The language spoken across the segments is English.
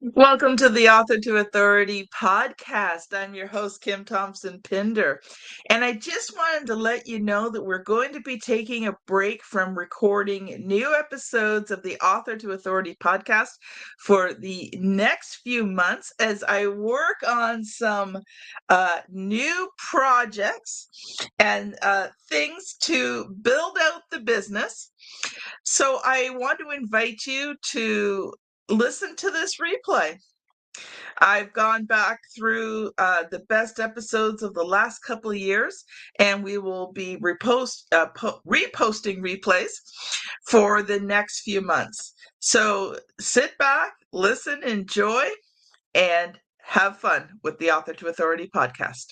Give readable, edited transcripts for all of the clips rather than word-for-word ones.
Welcome to the Author to Authority podcast. I'm your host, Kim Thompson-Pinder. And I just wanted to let you know that we're going to be taking a break from recording new episodes of the Author to Authority podcast for the next few months as I work on some new projects and things to build out the business. So I want to invite you to listen to this replay. I've gone back through the best episodes of the last couple of years, and we will be reposting replays for the next few months. So sit back, listen, enjoy, and have fun with the Author to Authority podcast.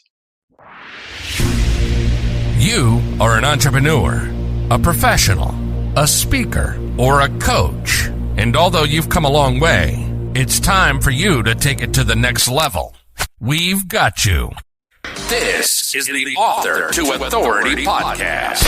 You are an entrepreneur, a professional, a speaker, or a coach. And although you've come a long way, it's time for you to take it to the next level. We've got you. This is the Author to Authority podcast.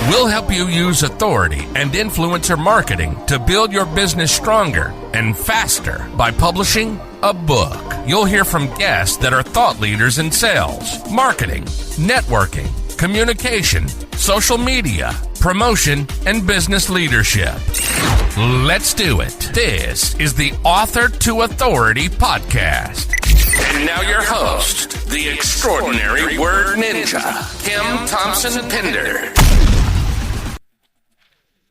We'll help you use authority and influencer marketing to build your business stronger and faster by publishing a book. You'll hear from guests that are thought leaders in sales, marketing, networking, communication, social media, promotion, and business leadership. Let's do it. This is the Author to Authority podcast. And now your host, the extraordinary word ninja, Kim Thompson-Pinder.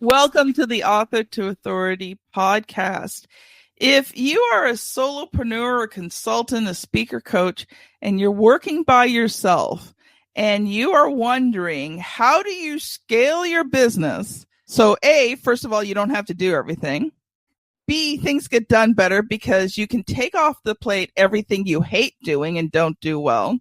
Welcome to the Author to Authority podcast. If you are a solopreneur, a consultant, a speaker coach, and you're working by yourself, and you are wondering, how do you scale your business? So A, first of all, you don't have to do everything. B, things get done better because you can take off the plate everything you hate doing and don't do well.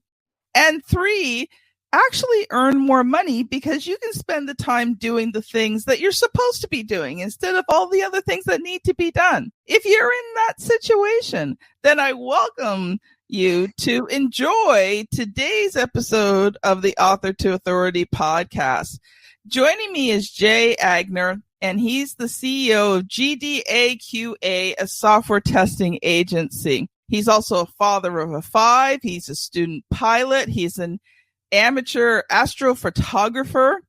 And 3, actually earn more money because you can spend the time doing the things that you're supposed to be doing instead of all the other things that need to be done. If you're in that situation, then I welcome you to enjoy today's episode of the Author to Authority podcast. Joining me is Jay Aigner, and he's the CEO of Gdaqa, a software testing agency. He's also a father of a 5. He's a student pilot. He's an amateur astrophotographer.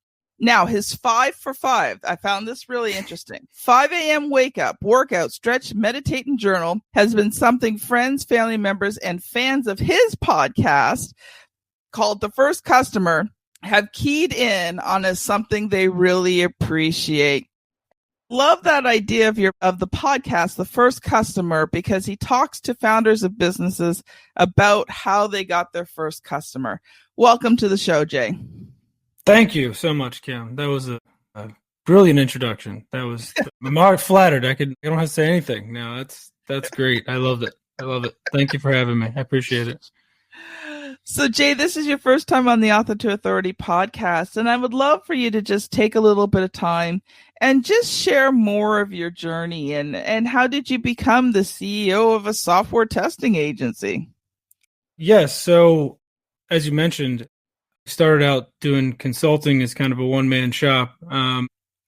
Now, his 5 for 5, I found this really interesting. 5 a.m. wake up, workout, stretch, meditate, and journal has been something friends, family members, and fans of his podcast called The First Customer have keyed in on as something they really appreciate. Love that idea of the podcast, The First Customer, because he talks to founders of businesses about how they got their first customer. Welcome to the show, Jay. Thank you so much, Kim. That was a brilliant introduction. I'm already flattered. I don't have to say anything. No, that's great. I loved it. Thank you for having me. I appreciate it. So, Jay, this is your first time on the Author to Authority podcast, and I would love for you to just take a little bit of time and just share more of your journey and how did you become the CEO of a software testing agency? Yes. So, as you mentioned, I started out doing consulting as kind of a one-man shop.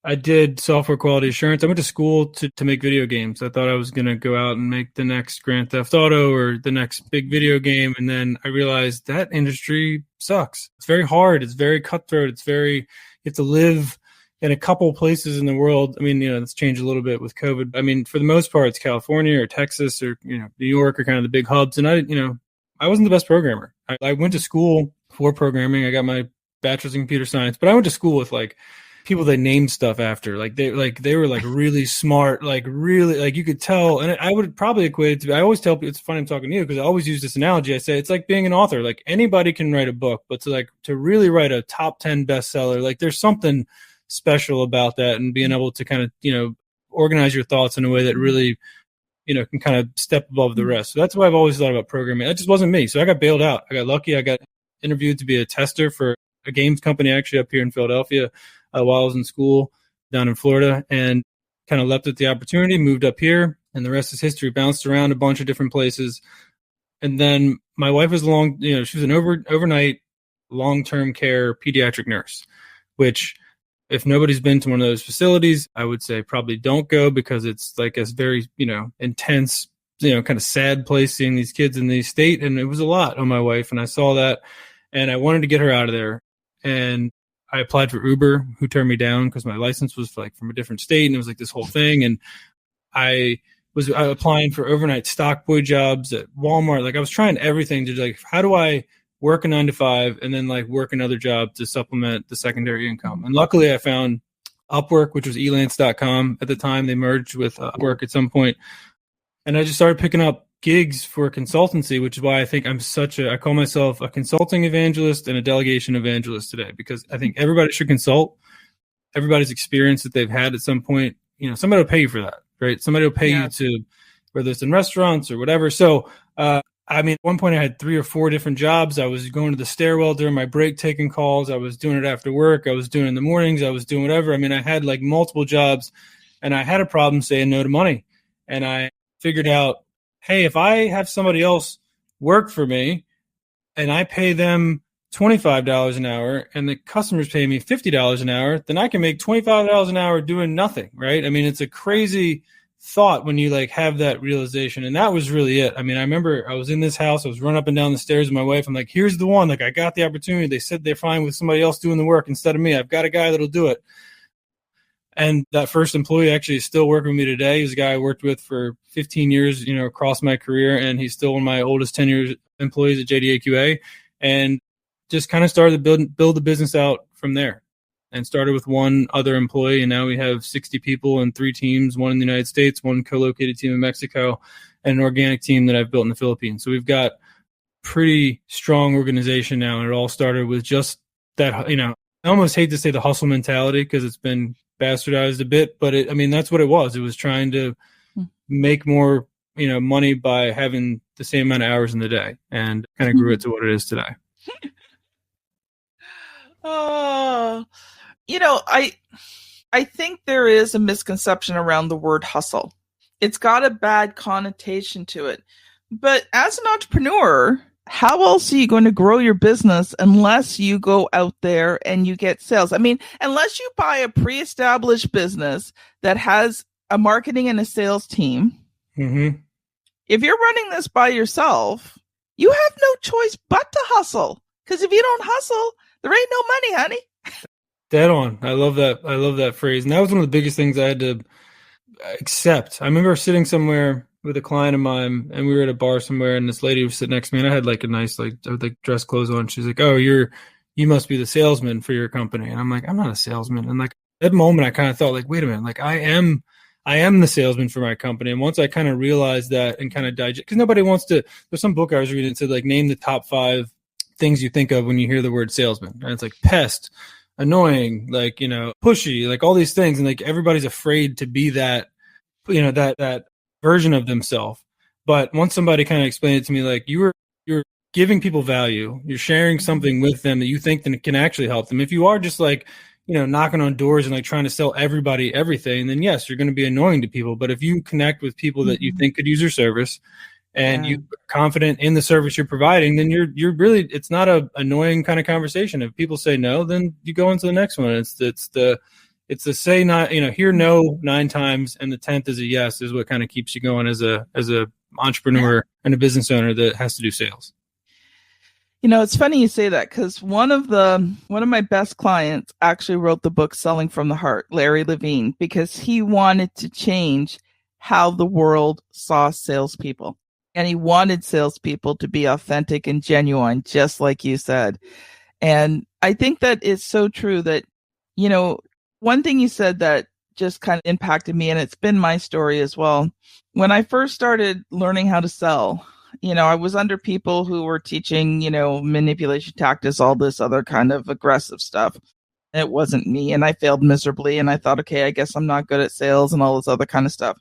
I did software quality assurance. I went to school to make video games. I thought I was going to go out and make the next Grand Theft Auto or the next big video game. And then I realized that industry sucks. It's very hard. It's very cutthroat. You have to live in a couple places in the world. I mean, it's changed a little bit with COVID. I mean, for the most part, it's California or Texas or, New York are kind of the big hubs. And I wasn't the best programmer. I went to school for programming. I got my bachelor's in computer science, but I went to school with people they named stuff after. They were really smart, really, you could tell. And I would probably equate it to, I always tell people, it's funny I'm talking to you because I always use this analogy. I say it's like being an author. Anybody can write a book, but to really write a top 10 bestseller, there's something special about that, and being able to kind of, organize your thoughts in a way that really, can kind of step above the rest. So that's why I've always thought about programming. That just wasn't me. So I got bailed out. I got lucky. I got interviewed to be a tester for a games company actually up here in Philadelphia while I was in school down in Florida, and kind of leapt at the opportunity, moved up here, and the rest is history. Bounced around a bunch of different places. And then my wife was she was an overnight long-term care pediatric nurse, which if nobody's been to one of those facilities, I would say probably don't go, because it's a very, intense kind of sad place seeing these kids in the state. And it was a lot on my wife. And I saw that and I wanted to get her out of there. And I applied for Uber, who turned me down because my license was like from a different state. And it was like this whole thing. And I was applying for overnight stock boy jobs at Walmart. Like I was trying everything to like, how do I work a 9 to 5 and then like work another job to supplement the secondary income? And luckily I found Upwork, which was elance.com at the time. They merged with Upwork at some point. And I just started picking up gigs for consultancy, which is why I think I call myself a consulting evangelist and a delegation evangelist today, because I think everybody should consult. Everybody's experience that they've had at some point, somebody will pay you for that, right? Somebody will pay you to, whether it's in restaurants or whatever. So, at one point I had 3 or 4 different jobs. I was going to the stairwell during my break, taking calls. I was doing it after work. I was doing it in the mornings. I was doing whatever. I had like multiple jobs and I had a problem saying no to money. And I figured out, hey, if I have somebody else work for me and I pay them $25 an hour and the customers pay me $50 an hour, then I can make $25 an hour doing nothing, right? It's a crazy thought when you like have that realization. And that was really it. I remember I was in this house, I was running up and down the stairs with my wife. I'm like, here's the one, like I got the opportunity. They said they're fine with somebody else doing the work instead of me. I've got a guy that'll do it. And that first employee actually is still working with me today. He's a guy I worked with for 15 years, across my career. And he's still one of my oldest tenured employees at JDAQA, and just kind of started to build the business out from there. And started with one other employee, and now we have 60 people and 3 teams, one in the United States, one co-located team in Mexico, and an organic team that I've built in the Philippines. So we've got pretty strong organization now, and it all started with just that, I almost hate to say the hustle mentality because it's been bastardized a bit, but that's what it was. It was trying to make more, money by having the same amount of hours in the day, and kind of grew it to what it is today. Oh, I think there is a misconception around the word hustle. It's got a bad connotation to it. But as an entrepreneur, how else are you going to grow your business unless you go out there and you get sales? Unless you buy a pre-established business that has a marketing and a sales team. Mm-hmm. If you're running this by yourself, you have no choice but to hustle. Because if you don't hustle, there ain't no money, honey. Dead on. I love that. I love that phrase. And that was one of the biggest things I had to accept. I remember sitting somewhere with a client of mine, and we were at a bar somewhere, and this lady was sitting next to me, and I had like a nice, like dress clothes on. She's like, "Oh, you must be the salesman for your company." And I'm like, "I'm not a salesman." And like at that moment, I kind of thought like, wait a minute, like I am the salesman for my company. And once I kind of realized that and kind of digest, because nobody wants to, there's some book I was reading that said like, name the top 5 things you think of when you hear the word salesman. And it's like pest, annoying, like, pushy, like all these things. And like, everybody's afraid to be that, that version of themselves. But once somebody kind of explained it to me, like you're giving people value, you're sharing something with them that you think that can actually help them. If you are just like, knocking on doors and like trying to sell everybody everything, then yes, you're going to be annoying to people. But if you connect with people that you think could use your service, and you're confident in the service you're providing, then you're really, it's not a annoying kind of conversation. If people say no, then you go into the next one. It's the say not, hear no 9 times and the 10th is a yes, is what kind of keeps you going as a entrepreneur and a business owner that has to do sales. It's funny you say that, because one of my best clients actually wrote the book Selling from the Heart, Larry Levine, because he wanted to change how the world saw salespeople. And he wanted salespeople to be authentic and genuine, just like you said. And I think that it's so true that, one thing you said that just kind of impacted me, and it's been my story as well. When I first started learning how to sell, I was under people who were teaching, manipulation tactics, all this other kind of aggressive stuff. It wasn't me, and I failed miserably. And I thought, okay, I guess I'm not good at sales and all this other kind of stuff.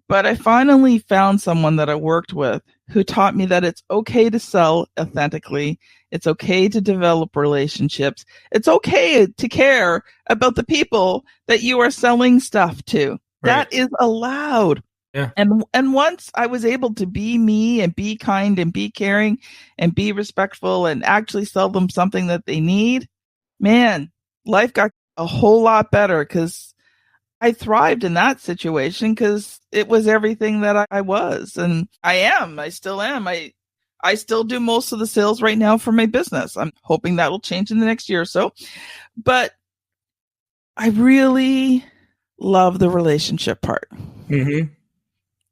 But I finally found someone that I worked with who taught me that it's okay to sell authentically. It's okay to develop relationships. It's okay to care about the people that you are selling stuff to. Right. That is allowed. Yeah. And once I was able to be me and be kind and be caring and be respectful and actually sell them something that they need, man, life got a whole lot better, because I thrived in that situation because it was everything that I was, and I still am. I still do most of the sales right now for my business. I'm hoping that'll change in the next year or so, but I really love the relationship part. Mm-hmm.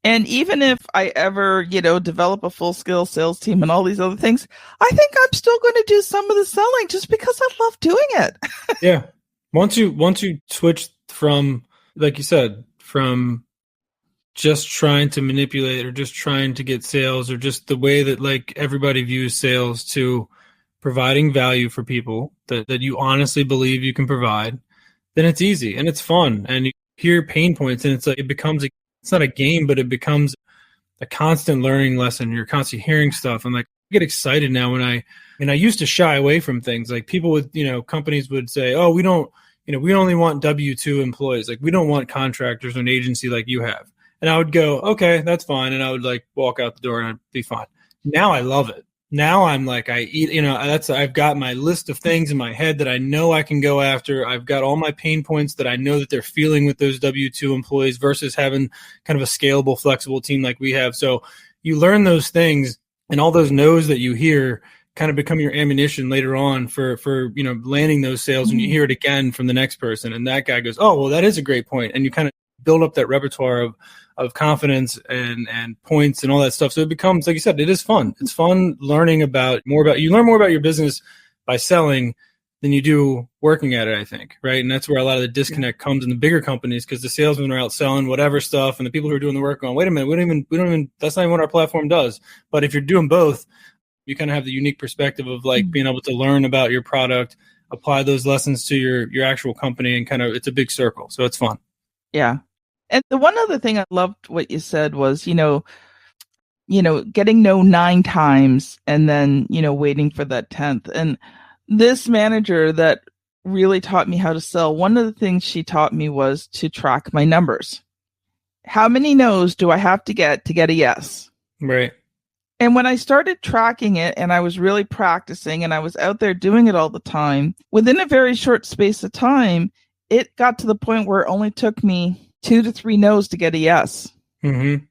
And even if I ever, develop a full scale sales team and all these other things, I think I'm still going to do some of the selling just because I love doing it. Yeah. Once you switch from, like you said, from just trying to manipulate or just trying to get sales or just the way that like everybody views sales to providing value for people that you honestly believe you can provide, then it's easy and it's fun. And you hear pain points and it's like, it's not a game, but it becomes a constant learning lesson. You're constantly hearing stuff. I'm like, I get excited now when I used to shy away from things. Like people would, companies would say, oh, we only want W-2 employees. Like we don't want contractors or an agency like you have. And I would go, okay, that's fine. And I would like walk out the door and I'd be fine. Now I love it. Now I'm like, I've got my list of things in my head that I know I can go after. I've got all my pain points that I know that they're feeling with those W-2 employees versus having kind of a scalable, flexible team like we have. So you learn those things, and all those no's that you hear kind of become your ammunition later on for landing those sales. And you hear it again from the next person. And that guy goes, oh, well, that is a great point. And you kind of build up that repertoire of confidence and points and all that stuff. So it becomes, like you said, it is fun. It's fun learning you learn more about your business by selling than you do working at it, I think. Right. And that's where a lot of the disconnect comes in the bigger companies, because the salesmen are out selling whatever stuff and the people who are doing the work going, wait a minute, we don't even, that's not even what our platform does. But if you're doing both, you kind of have the unique perspective of like being able to learn about your product, apply those lessons to your actual company, and kind of, it's a big circle. So it's fun. Yeah. And the one other thing I loved what you said was, getting no 9 times and then, waiting for that 10th. And this manager that really taught me how to sell, one of the things she taught me was to track my numbers. How many no's do I have to get a yes? Right. And when I started tracking it and I was really practicing and I was out there doing it all the time, within a very short space of time, it got to the point where it only took me 2 to 3 no's to get a yes. Mm-hmm.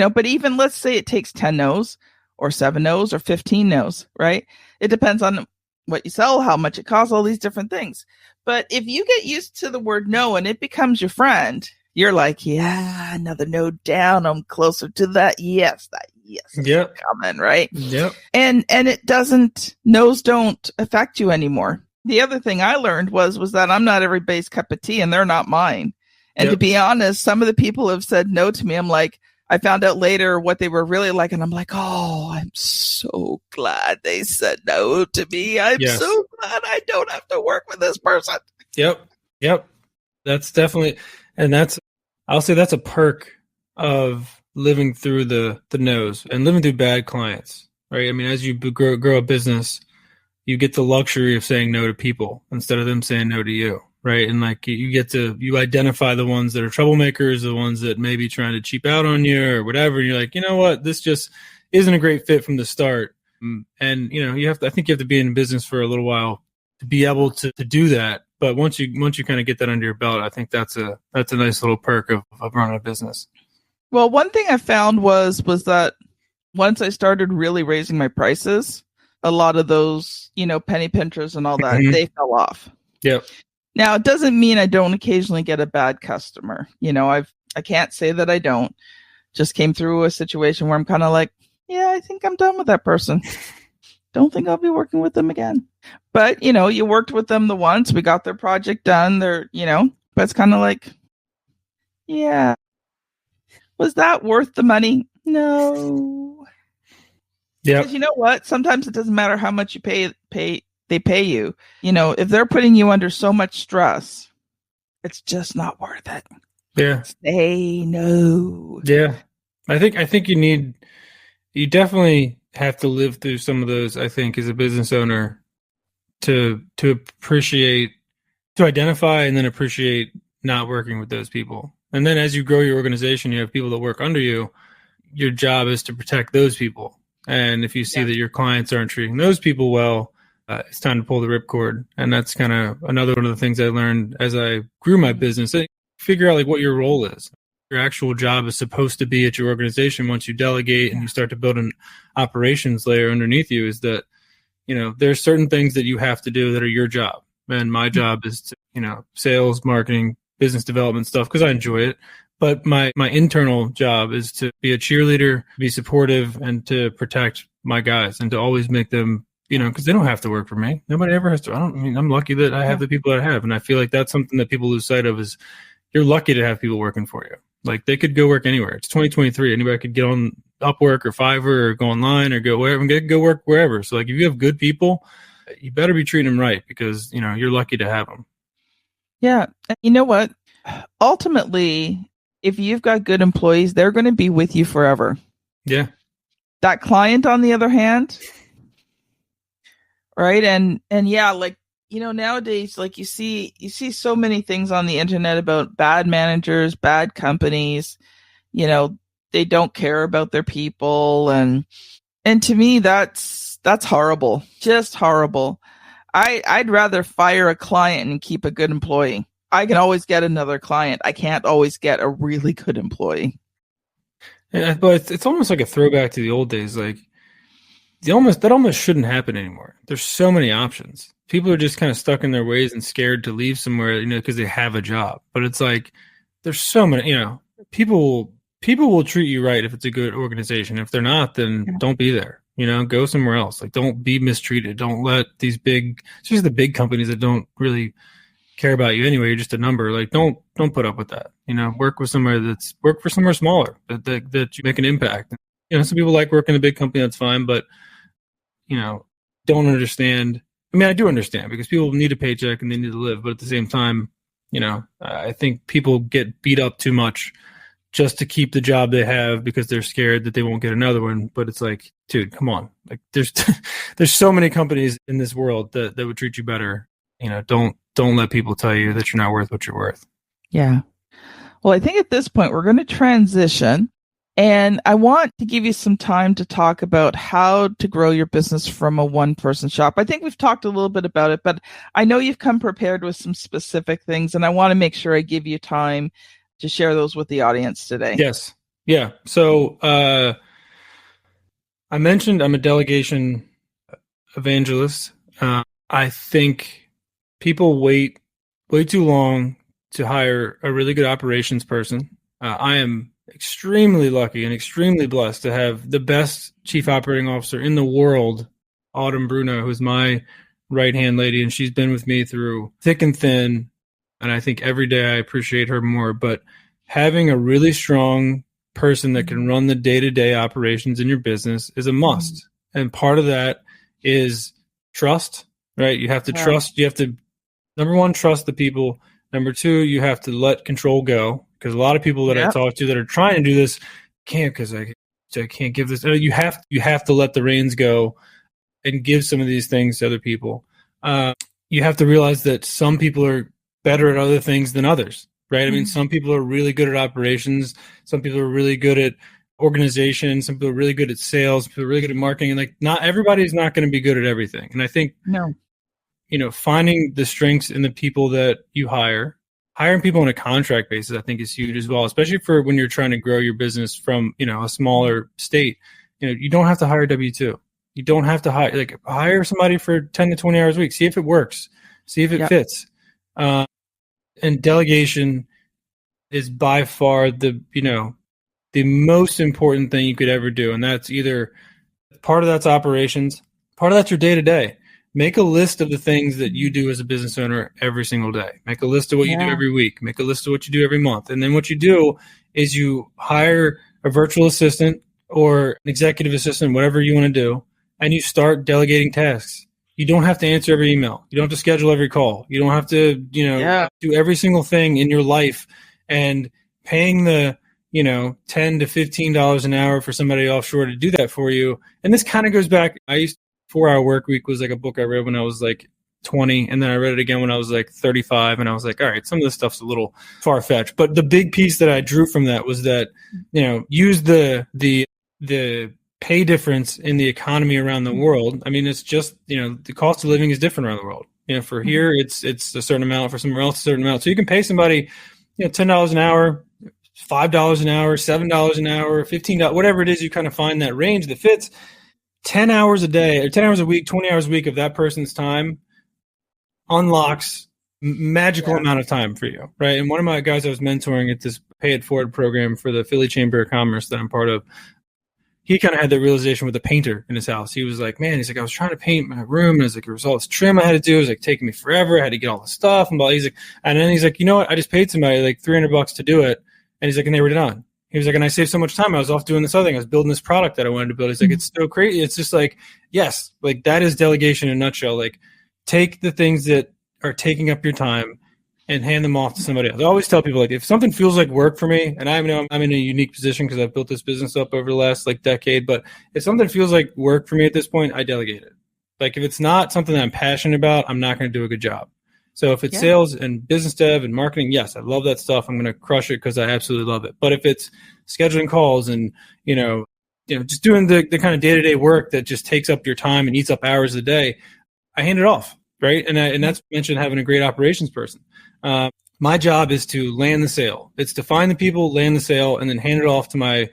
But even let's say it takes 10 no's or 7 no's or 15 no's, right? It depends on what you sell, how much it costs, all these different things. But if you get used to the word no and it becomes your friend, you're like, yeah, another no down. I'm closer to that yes. That yes is coming, right? Yep. And no's don't affect you anymore. The other thing I learned was that I'm not everybody's cup of tea and they're not mine. And to be honest, some of the people have said no to me. I'm like, I found out later what they were really like. And I'm like, oh, I'm so glad they said no to me. I'm so glad I don't have to work with this person. Yep. That's definitely, and I'll say that's a perk of living through the no's and living through bad clients, right? I mean, as you grow a business, you get the luxury of saying no to people instead of them saying no to you. Right. And like you identify the ones that are troublemakers, the ones that may be trying to cheap out on you or whatever. And you're like, you know what, this just isn't a great fit from the start. And, I think you have to be in business for a little while to be able to do that. But once you kind of get that under your belt, I think that's a nice little perk of running a business. Well, one thing I found was that once I started really raising my prices, a lot of those, penny pinchers and all that, they fell off. Yep. Now, it doesn't mean I don't occasionally get a bad customer. I can't say that I don't. Just came through a situation where I'm kind of like, yeah, I think I'm done with that person. Don't think I'll be working with them again. But, you worked with them the once. We got their project done. But it's kind of like, yeah. Was that worth the money? No. Yeah. Because you know what? Sometimes it doesn't matter how much you they pay you. If they're putting you under so much stress, it's just not worth it. Yeah. Say no. Yeah. I think you definitely have to live through some of those, I think, as a business owner to appreciate, to identify and then appreciate not working with those people. And then as you grow your organization, you have people that work under you. Your job is to protect those people. And if you see that your clients aren't treating those people well, it's time to pull the ripcord. And that's kind of another one of the things I learned as I grew my business. figure out like what your role is. Your actual job is supposed to be at your organization. Once you delegate and you start to build an operations layer underneath you, is that, there's certain things that you have to do that are your job. And my job is to, sales, marketing, business development stuff, because I enjoy it. But my internal job is to be a cheerleader, be supportive, and to protect my guys, and to always make them, because they don't have to work for me. Nobody ever has to. I'm lucky that I have the people that I have. And I feel like that's something that people lose sight of, is you're lucky to have people working for you. Like, they could go work anywhere. It's 2023. Anybody could get on Upwork or Fiverr or go online or go wherever and go work wherever. So like, if you have good people, you better be treating them right, because, you're lucky to have them. Yeah. And you know what? Ultimately, if you've got good employees, they're going to be with you forever. Yeah. That client, on the other hand, right? And yeah, like, nowadays, like, you see so many things on the internet about bad managers, bad companies, they don't care about their people. And to me, that's horrible. Just horrible. I'd rather fire a client and keep a good employee. I can always get another client. I can't always get a really good employee. Yeah, but it's almost like a throwback to the old days. Like, that almost shouldn't happen anymore. There's so many options. People are just kind of stuck in their ways and scared to leave somewhere, because they have a job. But it's like, there's so many, people will treat you right if it's a good organization. If they're not, then don't be there. Go somewhere else. Like, don't be mistreated. Don't let these especially the big companies that don't really care about you anyway. You're just a number. Like, don't put up with that. Work for somewhere smaller that you make an impact. Some people like working in a big company. That's fine, but don't understand. I mean, I do understand, because people need a paycheck and they need to live. But at the same time, I think people get beat up too much just to keep the job they have, because they're scared that they won't get another one. But it's like, dude, come on. Like, there's so many companies in this world that would treat you better. Don't let people tell you that you're not worth what you're worth. Yeah. Well, I think at this point we're going to transition, and I want to give you some time to talk about how to grow your business from a one-person shop. I think we've talked a little bit about it, but I know you've come prepared with some specific things, and I want to make sure I give you time to share those with the audience today. Yes. Yeah. So I mentioned I'm a delegation evangelist. I think people wait way too long to hire a really good operations person. I am extremely lucky and extremely blessed to have the best chief operating officer in the world, Autumn Bruno, who's my right-hand lady, and she's been with me through thick and thin, and I think every day I appreciate her more. But having a really strong person that can run the day-to-day operations in your business is a must. And part of that is trust, right? You have to trust. You have to, number one, trust the people. Number two, you have to let control go, because a lot of people that I talk to that are trying to do this can't, because I can't give this. You have to let the reins go and give some of these things to other people. You have to realize that some people are better at other things than others, right? I mean, some people are really good at operations. Some people are really good at organization. Some people are really good at sales. Some people are really good at marketing. And like, not everybody's not going to be good at everything. And I think, finding the strengths in the people that you hiring people on a contract basis, I think is huge as well, especially for when you're trying to grow your business from, a smaller state. You don't have to hire W-2. You don't have to hire somebody for 10 to 20 hours a week. See if it works. See if it fits. And delegation is by far the most important thing you could ever do. And that's either part of that's operations, part of that's your day-to-day. Make a list of the things that you do as a business owner every single day. Make a list of what you do every week. Make a list of what you do every month. And then what you do is you hire a virtual assistant or an executive assistant, whatever you want to do, and you start delegating tasks. You don't have to answer every email. You don't have to schedule every call. You don't have to, do every single thing in your life, and paying the, $10 to $15 an hour for somebody offshore to do that for you. And this kind of goes back. 4-Hour Work Week was like a book I read when I was like 20, and then I read it again when I was like 35, and I was like, all right, some of this stuff's a little far-fetched. But the big piece that I drew from that was that, use the pay difference in the economy around the world. I mean, it's just, the cost of living is different around the world. For here, it's a certain amount, for somewhere else, a certain amount. So you can pay somebody $10 an hour, $5 an hour, $7 an hour, $15, whatever it is, you kind of find that range that fits. 10 hours a day or 10 hours a week, 20 hours a week of that person's time unlocks magical amount of time for you, right? And one of my guys I was mentoring at this Pay It Forward program for the Philly Chamber of Commerce that I'm part of, he kind of had that realization with a painter in his house. He was like, man, he's like, I was trying to paint my room, and it was like, there was all this trim I had to do. It was like taking me forever. I had to get all the stuff, and blah. He's like, and then he's like, you know what? I just paid somebody like $300 to do it, and he's like, and they were done. He was like, and I saved so much time. I was off doing this other thing. I was building this product that I wanted to build. He's like, it's so crazy. It's just like, yes, like that is delegation in a nutshell. Like, take the things that are taking up your time and hand them off to somebody else. I always tell people, like, if something feels like work for me, and I know I'm in a unique position because I've built this business up over the last like decade, but if something feels like work for me at this point, I delegate it. Like, if it's not something that I'm passionate about, I'm not going to do a good job. So if it's sales and business dev and marketing, yes, I love that stuff. I'm going to crush it because I absolutely love it. But if it's scheduling calls and, just doing the kind of day-to-day work that just takes up your time and eats up hours a day, I hand it off, right? And that's mentioned having a great operations person. My job is to land the sale. It's to find the people, land the sale, and then hand it off to my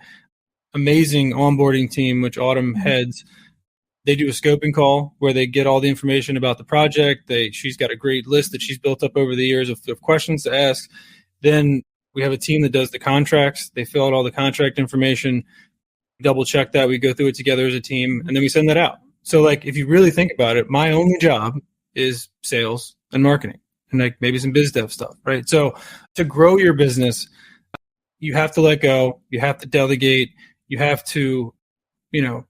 amazing onboarding team, which Autumn heads. They do a scoping call where they get all the information about the project. She's got a great list that she's built up over the years of questions to ask. Then we have a team that does the contracts. They fill out all the contract information, double check that. We go through it together as a team, and then we send that out. So, like, if you really think about it, my only job is sales and marketing and like maybe some biz dev stuff, right? So to grow your business, you have to let go. You have to delegate. You have to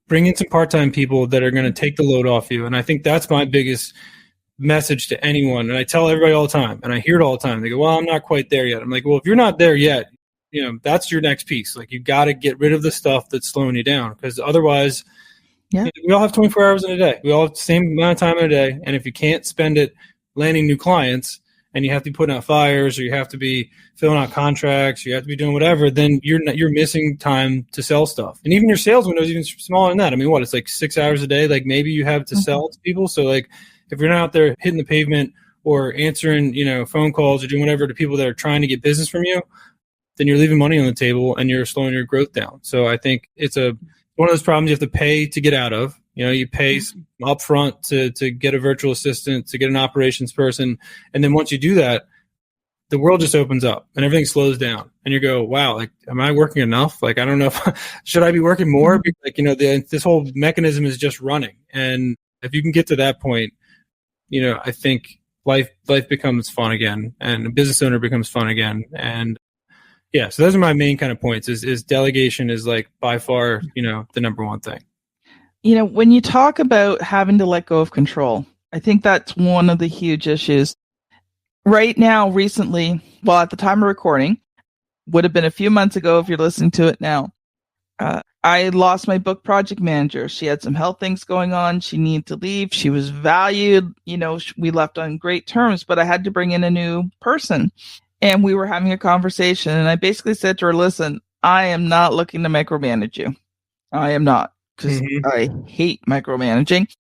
bring in some part-time people that are going to take the load off you. And I think that's my biggest message to anyone. And I tell everybody all the time, and I hear it all the time. They go, well, I'm not quite there yet. I'm like, well, if you're not there yet, that's your next piece. Like, you got to get rid of the stuff that's slowing you down, because otherwise we all have 24 hours in a day. We all have the same amount of time in a day. And if you can't spend it landing new clients, and you have to be putting out fires, or you have to be filling out contracts, you have to be doing whatever, then you're missing time to sell stuff. And even your sales window is even smaller than that. I mean, it's like 6 hours a day, like maybe you have to sell to people. So like, if you're not out there hitting the pavement or answering, phone calls or doing whatever to people that are trying to get business from you, then you're leaving money on the table and you're slowing your growth down. So I think it's one of those problems you have to pay to get out of. You pay upfront to get a virtual assistant, to get an operations person. And then once you do that, the world just opens up and everything slows down. And you go, wow, like, am I working enough? Like, I don't know should I be working more? Like, this whole mechanism is just running. And if you can get to that point, I think life becomes fun again, and a business owner becomes fun again. And yeah, so those are my main kind of points is delegation is like by far, the number one thing. When you talk about having to let go of control, I think that's one of the huge issues. Right now, recently, at the time of recording, would have been a few months ago if you're listening to it now, I lost my book project manager. She had some health things going on. She needed to leave. She was valued. We left on great terms, but I had to bring in a new person. And we were having a conversation, and I basically said to her, listen, I am not looking to micromanage you. I am not. Because I hate micromanaging,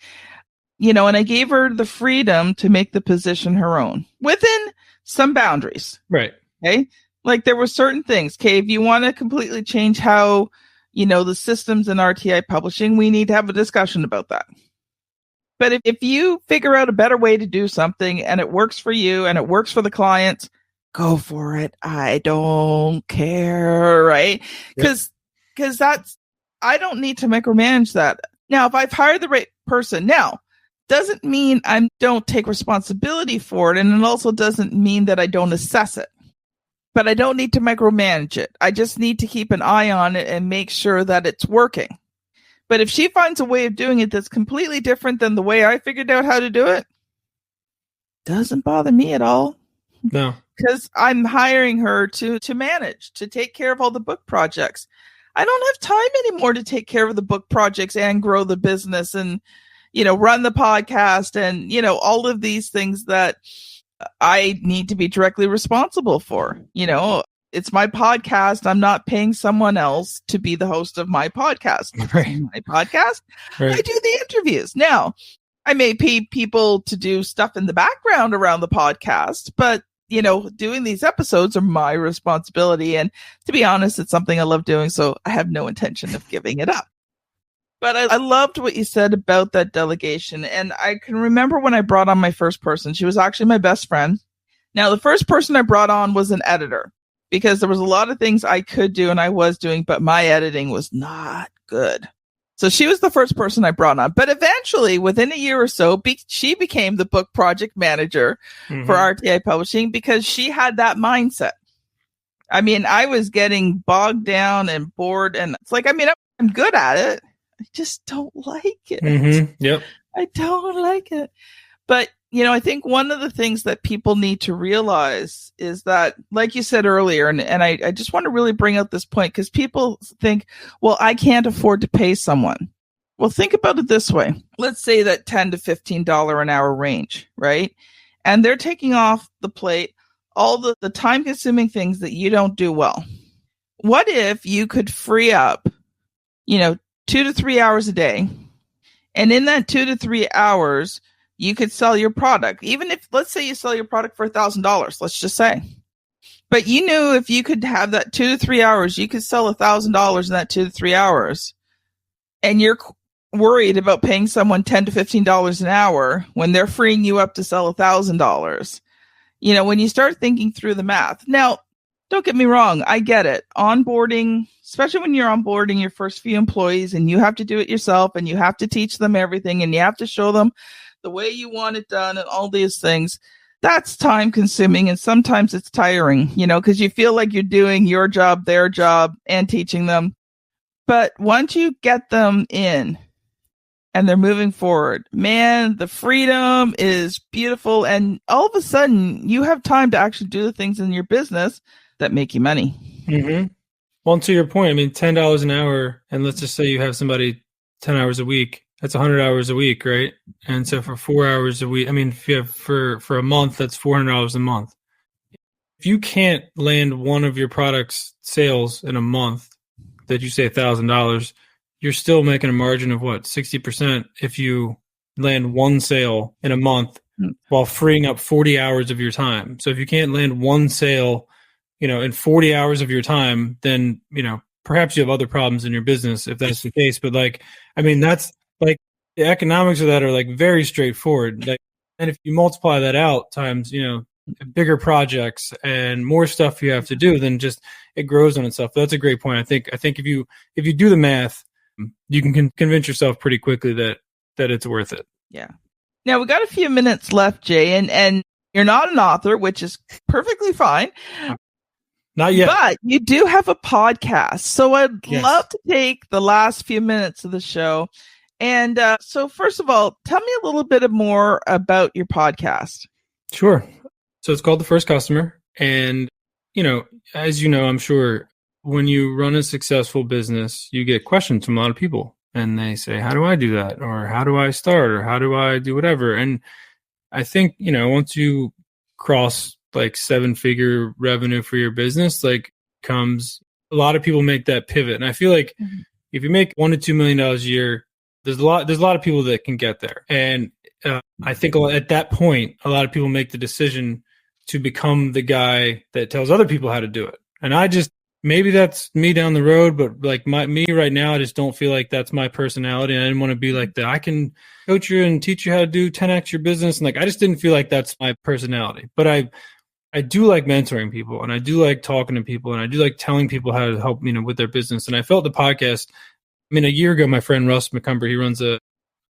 and I gave her the freedom to make the position her own within some boundaries. Right. Okay. Like, there were certain things. Okay. If you want to completely change how, the systems in RTI publishing, we need to have a discussion about that. But if you figure out a better way to do something and it works for you and it works for the clients, go for it. I don't care. Right. Because I don't need to micromanage that. Now, if I've hired the right person, doesn't mean I don't take responsibility for it. And it also doesn't mean that I don't assess it. But I don't need to micromanage it. I just need to keep an eye on it and make sure that it's working. But if she finds a way of doing it that's completely different than the way I figured out how to do it, doesn't bother me at all. No. Because I'm hiring her to manage, to take care of all the book projects. I don't have time anymore to take care of the book projects and grow the business and, run the podcast and, all of these things that I need to be directly responsible for. It's my podcast. I'm not paying someone else to be the host of my podcast. Right. My podcast, right. I do the interviews. Now, I may pay people to do stuff in the background around the podcast, but doing these episodes are my responsibility. And to be honest, it's something I love doing. So I have no intention of giving it up. But I loved what you said about that delegation. And I can remember when I brought on my first person, she was actually my best friend. Now, the first person I brought on was an editor because there was a lot of things I could do and I was doing, but my editing was not good. So she was the first person I brought on. But eventually, within a year or so, she became the book project manager for RTI Publishing because she had that mindset. I mean, I was getting bogged down and bored. And it's like, I'm good at it. I just don't like it. Yep. I don't like it. But, I think one of the things that people need to realize is that, like you said earlier, and I just want to really bring out this point because people think, well, I can't afford to pay someone. Well, think about it this way. Let's say that $10 to $15 an hour range, right? And they're taking off the plate all the time-consuming things that you don't do well. What if you could free up, 2 to 3 hours a day, and in that 2 to 3 hours, you could sell your product. Even if, let's say you sell your product for $1,000, let's just say. But you knew if you could have that 2 to 3 hours, you could sell $1,000 in that 2 to 3 hours. And you're worried about paying someone $10 to $15 an hour when they're freeing you up to sell $1,000. When you start thinking through the math. Now, don't get me wrong. I get it. Onboarding, especially when you're onboarding your first few employees and you have to do it yourself and you have to teach them everything and you have to show them the way you want it done and all these things, that's time consuming. And sometimes it's tiring, because you feel like you're doing your job, their job, and teaching them. But once you get them in and they're moving forward, man, the freedom is beautiful. And all of a sudden you have time to actually do the things in your business that make you money. Well, to your point, $10 an hour, and let's just say you have somebody 10 hours a week. That's 100 hours a week, right? And so for 4 hours a week, if you have for a month, that's $400 a month. If you can't land one of your products sales in a month that you say $1,000, you're still making a margin of 60% if you land one sale in a month while freeing up 40 hours of your time. So if you can't land one sale, in 40 hours of your time, then, perhaps you have other problems in your business if that's the case. But that's the economics of that are very straightforward. And if you multiply that out times, bigger projects and more stuff you have to do, then just it grows on itself. That's a great point. I think if you do the math, you can convince yourself pretty quickly that it's worth it. Yeah. Now we got a few minutes left, Jay, and you're not an author, which is perfectly fine. Not yet. But you do have a podcast. So I'd love to take the last few minutes of the show. And so first of all, tell me a little bit more about your podcast. Sure. So it's called The First Customer. And, as you know, I'm sure when you run a successful business, you get questions from a lot of people. And they say, how do I do that? Or how do I start? Or how do I do whatever? And I think, once you cross 7-figure revenue for your business, comes a lot of people make that pivot. And I feel like if you make $1 to $2 million a year, there's a lot of people that can get there. And I think at that point, a lot of people make the decision to become the guy that tells other people how to do it. And maybe that's me down the road, but me right now, I just don't feel like that's my personality. And I didn't want to be like that. I can coach you and teach you how to do 10x your business. And I just didn't feel like that's my personality. But I do like mentoring people, and I do like talking to people, and I do like telling people how to help, with their business. And I felt the podcast, a year ago, my friend Russ McCumber, he runs a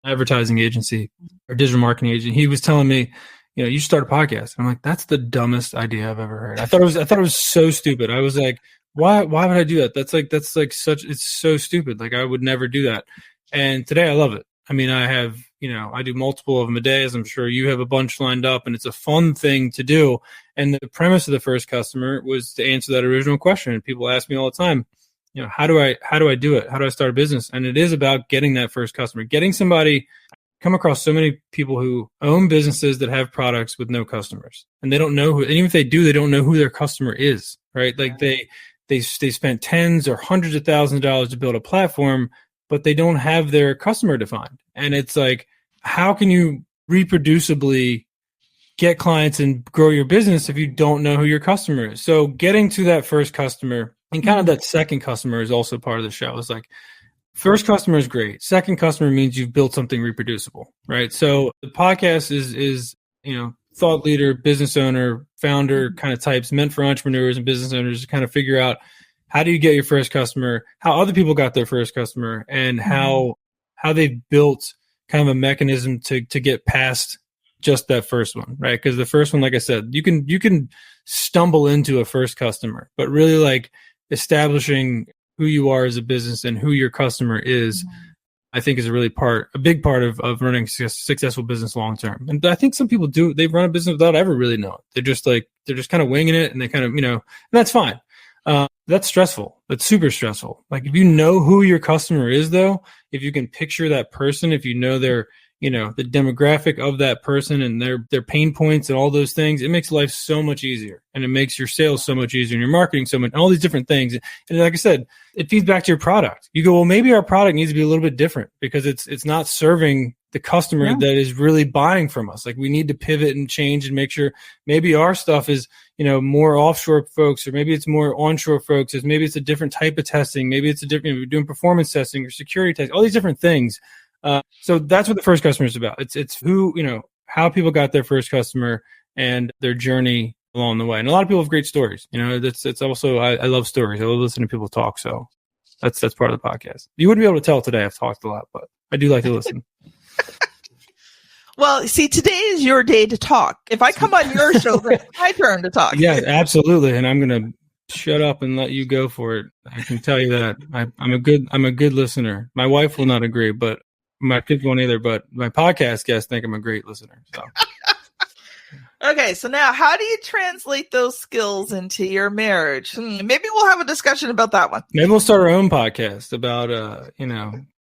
advertising agency or digital marketing agent. He was telling me, you should start a podcast. I'm like, that's the dumbest idea I've ever heard. I thought it was so stupid. I was like, why would I do that? It's so stupid. I would never do that. And today I love it. I have, I do multiple of them a day, as I'm sure you have a bunch lined up, and it's a fun thing to do. And the premise of The First Customer was to answer that original question. And people ask me all the time, how do I do it? How do I start a business? And it is about getting that first customer, getting somebody. Come across so many people who own businesses that have products with no customers, and they don't know who, and even if they do, they don't know who their customer is, right? They spent tens or hundreds of thousands of dollars to build a platform, but they don't have their customer defined. And it's how can you reproducibly get clients and grow your business if you don't know who your customer is. So getting to that first customer and kind of that second customer is also part of the show. It's like, first customer is great. Second customer means you've built something reproducible, right? So the podcast is thought leader, business owner, founder kind of types, meant for entrepreneurs and business owners to kind of figure out, how do you get your first customer, how other people got their first customer, and how they've built kind of a mechanism to get past just that first one, right? Because the first one, like I said, you can stumble into a first customer, but really like establishing who you are as a business and who your customer is, I think is a big part of running a successful business long term. And I think some people they run a business without ever really knowing. They're just kind of winging it, and they kind of, and that's fine. That's stressful. That's super stressful. Like, if you know who your customer is, though, if you can picture that person, if you know their, the demographic of that person and their pain points and all those things, it makes life so much easier, and it makes your sales so much easier and your marketing so much, and all these different things. And like I said, it feeds back to your product. You go, well, maybe our product needs to be a little bit different because it's not serving the customer that is really buying from us. Like, we need to pivot and change and make sure maybe our stuff is, more offshore folks, or maybe it's more onshore folks, maybe it's a different type of testing. Maybe it's a different, we're doing performance testing or security testing, all these different things. So that's what the first customer is about. It's who, how people got their first customer and their journey along the way. And a lot of people have great stories. It's also, I love stories. I love listening to people talk. So that's part of the podcast. You wouldn't be able to tell today. I've talked a lot, but I do like to listen. Well, see, today is your day to talk. If I come on your show, it's my turn to talk. Yeah, absolutely. And I'm going to shut up and let you go for it. I can tell you that. I'm a good listener. My wife will not agree, but my kids won't either. But my podcast guests think I'm a great listener. So. Okay, so now how do you translate those skills into your marriage? Maybe we'll have a discussion about that one. Maybe we'll start our own podcast about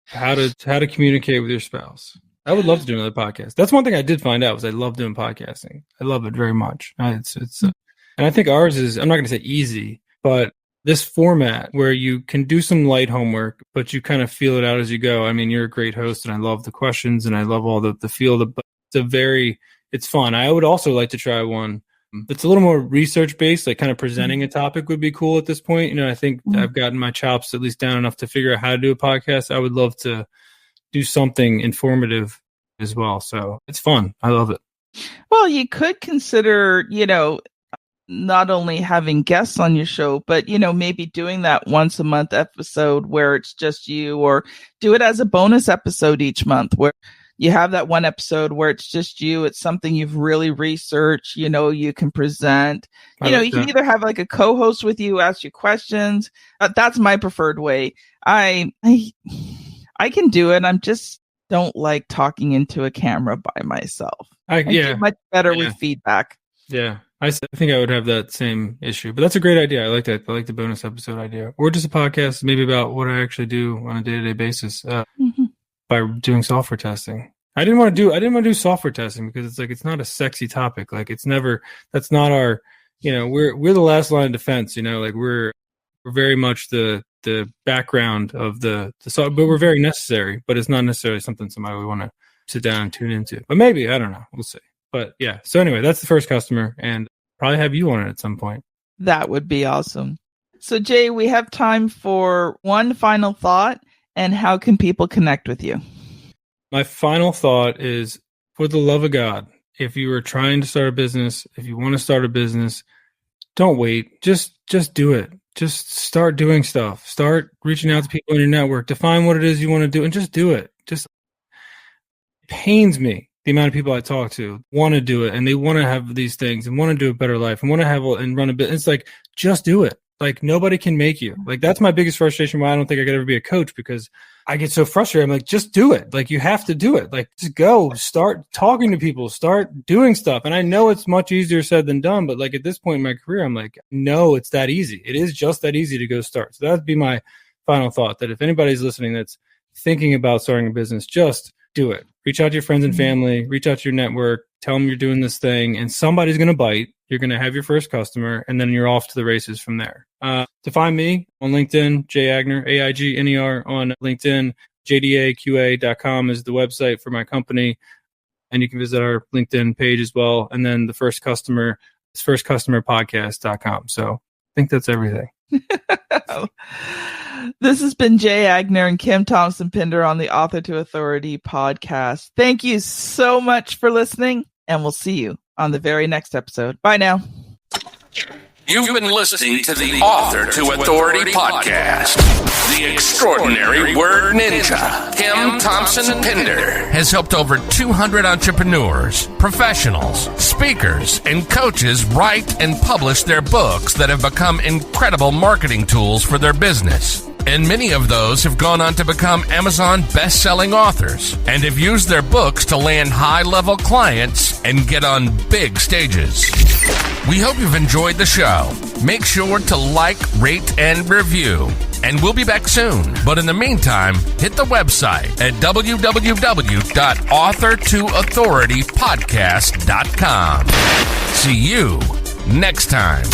how to communicate with your spouse. I would love to do another podcast. That's one thing I did find out, was I love doing podcasting. I love it very much. And I think ours is, I'm not going to say easy, but this format where you can do some light homework, but you kind of feel it out as you go. I mean, you're a great host, and I love the questions, and I love all the feel of it. It's fun. I would also like to try one that's a little more research based, like kind of presenting a topic would be cool at this point. I think I've gotten my chops at least down enough to figure out how to do a podcast. I would love to do something informative as well. So it's fun. I love it. Well, you could consider, not only having guests on your show, but, maybe doing that once a month episode where it's just you, or do it as a bonus episode each month where you have that one episode where it's just you. It's something you've really researched, you can present, you can either have like a co-host with you, ask you questions. That's my preferred way. I can do it. I'm just don't like talking into a camera by myself. I do much better with feedback. Yeah. I think I would have that same issue, but that's a great idea. I like that. I like the bonus episode idea, or just a podcast maybe about what I actually do on a day-to-day basis by doing software testing. I didn't want to do software testing because it's not a sexy topic. Like, that's not our, we're the last line of defense, like we're very much the background of the software, but we're very necessary, but it's not necessarily something somebody would want to sit down and tune into. But maybe, I don't know. We'll see. But yeah. So anyway, that's the first customer, and probably have you on it at some point. That would be awesome. So Jay, we have time for one final thought, and how can people connect with you? My final thought is, for the love of God, if you are trying to start a business, if you want to start a business, don't wait. Just do it. Just start doing stuff. Start reaching out to people in your network. Define what it is you want to do, and just do it. It pains me, the amount of people I talk to want to do it, and they want to have these things and want to do a better life and want to have and run a business. It's like, just do it. Like, nobody can make you. Like, that's my biggest frustration why I don't think I could ever be a coach, because I get so frustrated. I'm like, just do it. Like, you have to do it. Like, just go, start talking to people, start doing stuff. And I know it's much easier said than done, but like, at this point in my career, I'm like, no, it's that easy. It is just that easy to go start. So that'd be my final thought, that if anybody's listening that's thinking about starting a business, just do it. Reach out to your friends and family, reach out to your network, tell them you're doing this thing, and somebody's going to bite. You're going to have your first customer, and then you're off to the races from there. To find me on LinkedIn, Jay Aigner, Aigner on LinkedIn, jdaqA.com is the website for my company. And you can visit our LinkedIn page as well. And then the first customer is firstcustomerpodcast.com. So I think that's everything. This has been Jay Aigner and Kim Thompson-Pinder on the Author to Authority podcast. Thank you so much for listening, and we'll see you on the very next episode. Bye now. You've been listening to the Author to Authority podcast. The extraordinary word ninja, Kim Thompson-Pinder, has helped over 200 entrepreneurs, professionals, speakers, and coaches write and publish their books that have become incredible marketing tools for their business. And many of those have gone on to become Amazon best-selling authors and have used their books to land high-level clients and get on big stages. We hope you've enjoyed the show. Make sure to like, rate, and review. And we'll be back soon. But in the meantime, hit the website at www.authortoauthoritypodcast.com. See you next time.